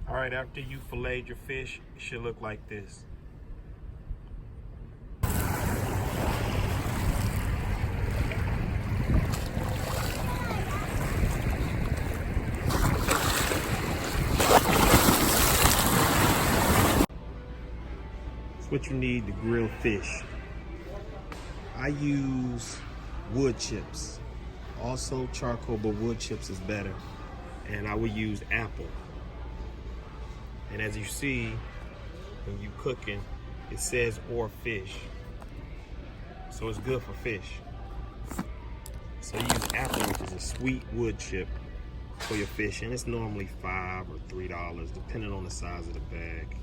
All right, after you filleted your fish, it should look like this. That's what you need to grill fish. I use wood chips. Also charcoal, but wood chips is better. And I would use apple. And as you see, when you cooking, it says or fish. So it's good for fish. So you use apple, which is a sweet wood chip for your fish. And it's normally $5 or $3, depending on the size of the bag.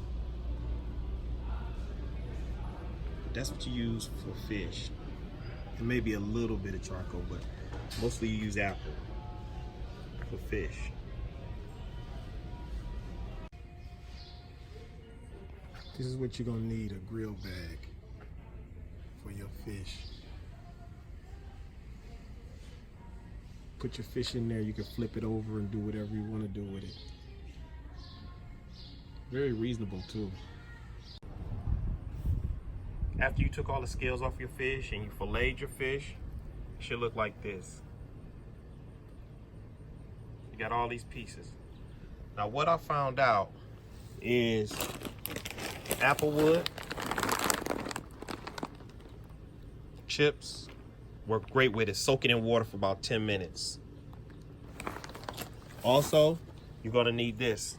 That's what you use for fish. And maybe a little bit of charcoal, but mostly you use apple for fish. This is what you're gonna need, a grill bag for your fish. Put your fish in there, you can flip it over and do whatever you wanna do with it. Very reasonable too. After you took all the scales off your fish and you filleted your fish, it should look like this. You got all these pieces. Now what I found out is applewood chips work great with it. Soak it in water for about 10 minutes. Also, you're gonna need this.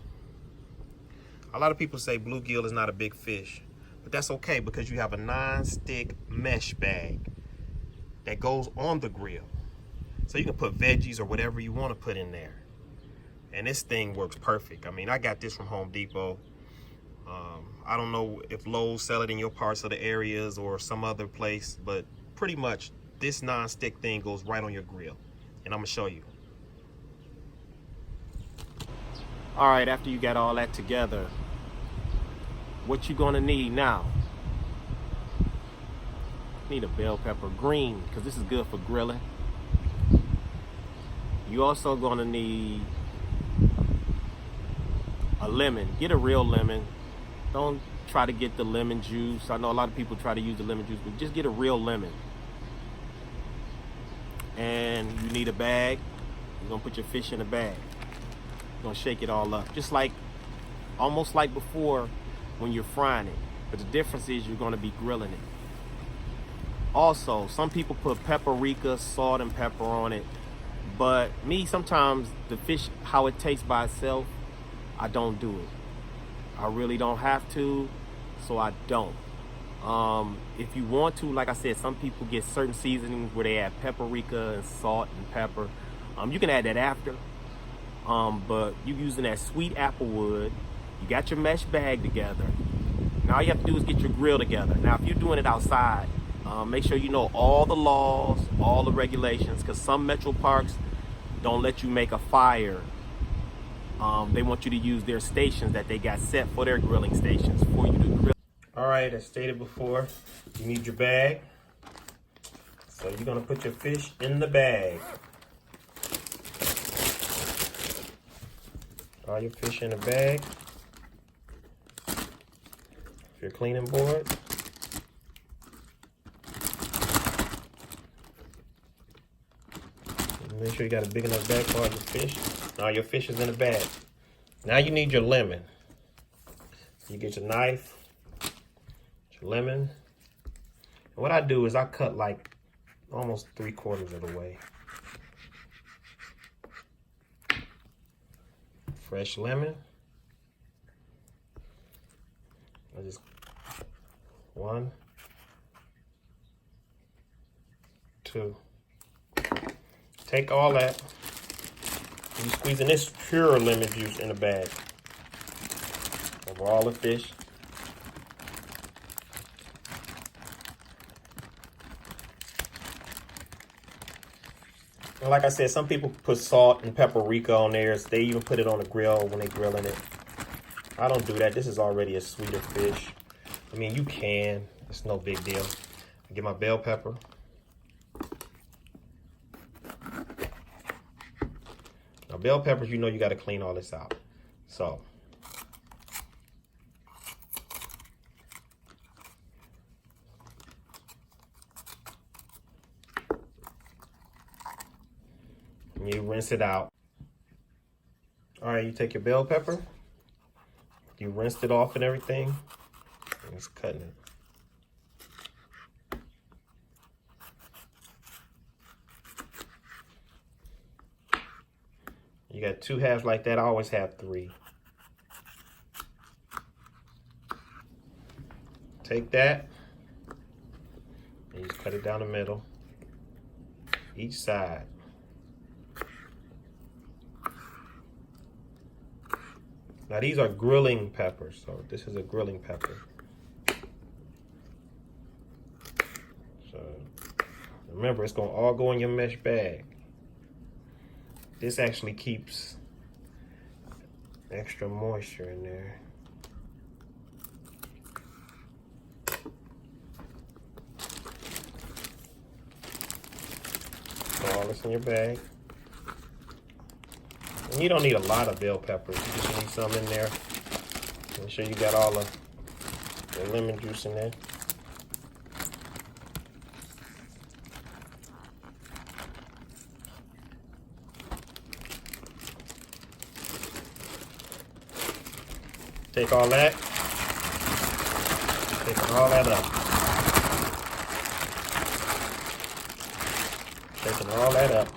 A lot of people say bluegill is not a big fish, but that's okay because you have a non-stick mesh bag that goes on the grill. So you can put veggies or whatever you want to put in there. And this thing works perfect. I mean, I got this from Home Depot. I don't know if Lowe's sell it in your parts of the areas or some other place, but pretty much this non-stick thing goes right on your grill. And I'm gonna show you. All right, after you got all that together, what you gonna need now? Need a bell pepper green, because this is good for grilling. You also gonna need a lemon. Get a real lemon. Don't try to get the lemon juice. I know a lot of people try to use the lemon juice, but just get a real lemon. And you need a bag. You're gonna put your fish in a bag. You're gonna shake it all up. Just like, almost like before when you're frying it. But the difference is you're gonna be grilling it. Also, some people put paprika, salt and pepper on it. But me, sometimes the fish, how it tastes by itself, I don't do it. I really don't have to, so I don't. If you want to, like I said, some people get certain seasonings where they add paprika and salt and pepper. You can add that after. But you using that sweet applewood. You got your mesh bag together. Now all you have to do is get your grill together. Now if you're doing it outside, make sure you know all the laws, all the regulations, because some metro parks don't let you make a fire. They want you to use their stations that they got set for their grilling stations for you to grill. All right, as stated before, you need your bag. So you're gonna put your fish in the bag. All your fish in the bag. Your cleaning board. Make sure you got a big enough bag for all your fish. Now your fish is in the bag. Now you need your lemon. You get your knife, your lemon. And what I do is I cut like almost 3/4 of the way. Fresh lemon. I just 1, 2. Take all that. You're squeezing this pure lemon juice in the bag over all the fish. And like I said, some people put salt and paprika on theirs. They even put it on the grill when they're grilling it. I don't do that. This is already a sweeter fish. I mean, you can. It's no big deal. I get my bell pepper. Now, bell peppers, you know you got to clean all this out. So, and you rinse it out. All right, you take your bell pepper, you rinsed it off and everything, and just cutting it. You got 2 halves like that. I always have 3. Take that and you just cut it down the middle, each side. Now these are grilling peppers, so this is a grilling pepper. So remember, it's gonna all go in your mesh bag. This actually keeps extra moisture in there. Put all this in your bag. And you don't need a lot of bell peppers. You just need some in there. Make sure you got all the lemon juice in there. Take all that. Take all that up. Taking all that up.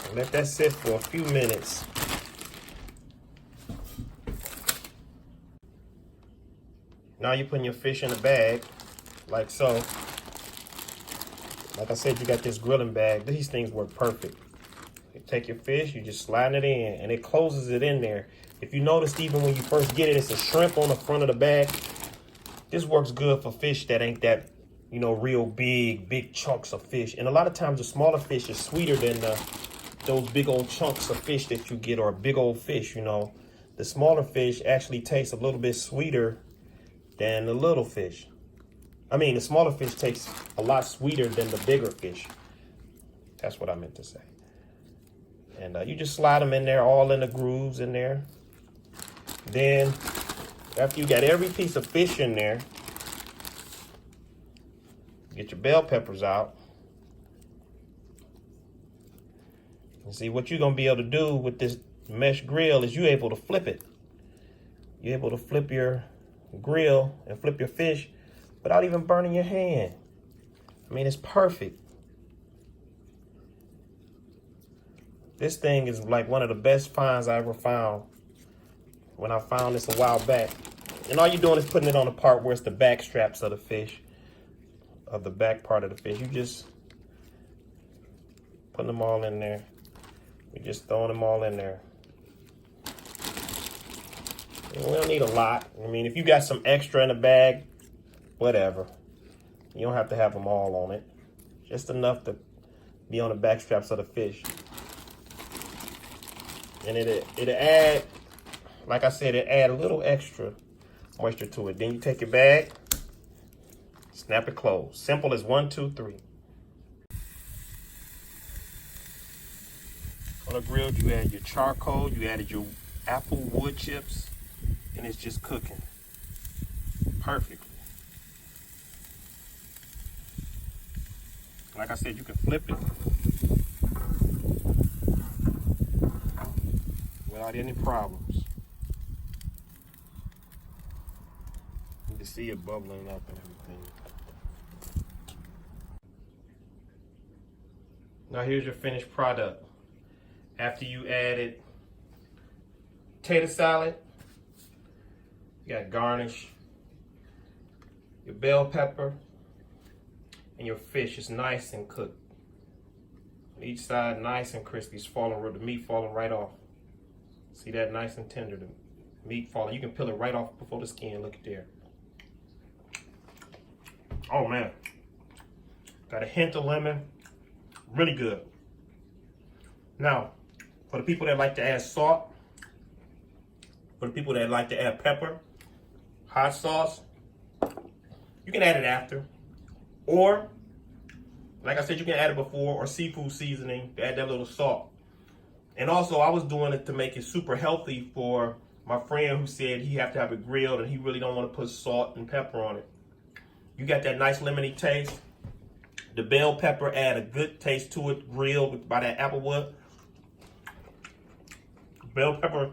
And let that sit for a few minutes. Now you're putting your fish in a bag, like so. Like I said, you got this grilling bag. These things work perfect. You take your fish, you just slide it in, and it closes it in there. If you noticed, even when you first get it, it's a shrimp on the front of the bag. This works good for fish that ain't that, you know, real big chunks of fish. And a lot of times the smaller fish is sweeter than those big old chunks of fish that you get, or big old fish, you know. The smaller fish actually taste a little bit sweeter than the little fish. I mean, the smaller fish tastes a lot sweeter than the bigger fish. That's what I meant to say. And you just slide them in there, all in the grooves in there. Then, after you got every piece of fish in there, get your bell peppers out. And see, what you're going to be able to do with this mesh grill is you're able to flip it. You're able to flip your grill and flip your fish without even burning your hand. I mean, it's perfect. This thing is like one of the best finds I ever found when I found this a while back. And all you're doing is putting it on the part where it's the back straps of the fish, of the back part of the fish. You just putting them all in there. We're just throwing them all in there. And we don't need a lot. I mean, if you got some extra in the bag, whatever. You don't have to have them all on it. Just enough to be on the back straps of the fish. And it'll add, like I said, it add a little extra moisture to it. Then you take your bag, snap it closed. Simple as 1, 2, 3. On the grill, you add your charcoal, you added your apple wood chips, and it's just cooking perfectly. Like I said, you can flip it without any problems. You can see it bubbling up and everything. Now here's your finished product. After you added potato salad, you got garnish, your bell pepper, and your fish is nice and cooked. Each side nice and crispy. It's falling, the meat falling right off. See that? Nice and tender, the meat falling. You can peel it right off before the skin. Look at there. Oh man. Got a hint of lemon. Really good. Now, for the people that like to add salt, for the people that like to add pepper, hot sauce, you can add it after. Or, like I said, you can add it before, or seafood seasoning to add that little salt. And also, I was doing it to make it super healthy for my friend who said he have to have it grilled and he really don't want to put salt and pepper on it. You got that nice lemony taste. The bell pepper add a good taste to it, grilled by that applewood. Bell pepper,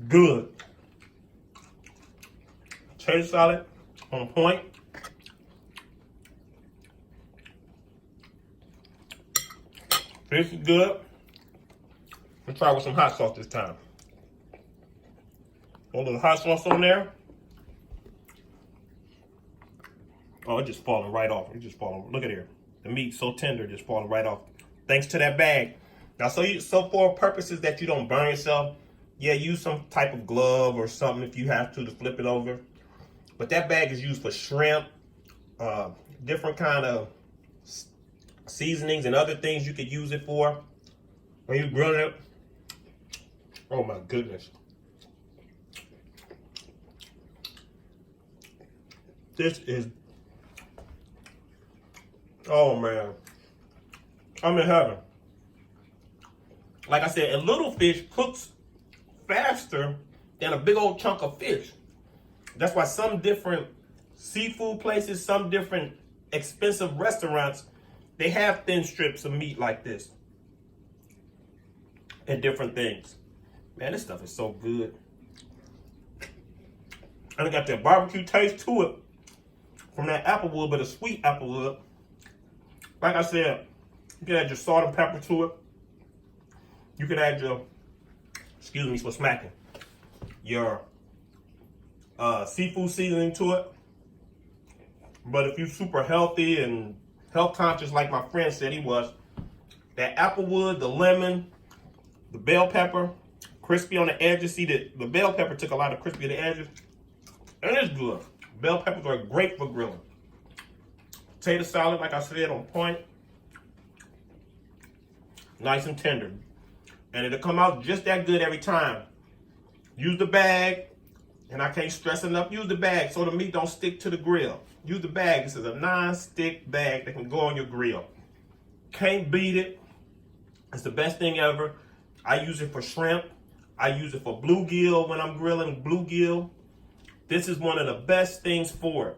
good. Tater salad, on point. This is good. Let's try with some hot sauce this time. A little hot sauce on there. Oh, it's just falling right off. It's just falling. Look at here. The meat's so tender, just falling right off. Thanks to that bag. Now, so for purposes that you don't burn yourself, yeah, use some type of glove or something if you have to flip it over. But that bag is used for shrimp, different kind of seasonings and other things you could use it for. When you grill it, oh my goodness. This is, oh man, I'm in heaven. Like I said, a little fish cooks faster than a big old chunk of fish. That's why some different seafood places, some different expensive restaurants, they have thin strips of meat like this and different things. Man, this stuff is so good. And it got that barbecue taste to it from that applewood, but a sweet applewood. Like I said, you can add your salt and pepper to it. You can add your, excuse me for smacking, your seafood seasoning to it. But if you're super healthy and health conscious like my friend said he was, that applewood, the lemon, the bell pepper, crispy on the edges. See, the bell pepper took a lot of crispy on the edges. And it's good. Bell peppers are great for grilling. Potato salad, like I said, on point. Nice and tender. And it'll come out just that good every time. Use the bag, and I can't stress enough, use the bag so the meat don't stick to the grill. Use the bag. This is a non-stick bag that can go on your grill. Can't beat it. It's the best thing ever. I use it for shrimp. I use it for bluegill when I'm grilling bluegill. This is one of the best things for it.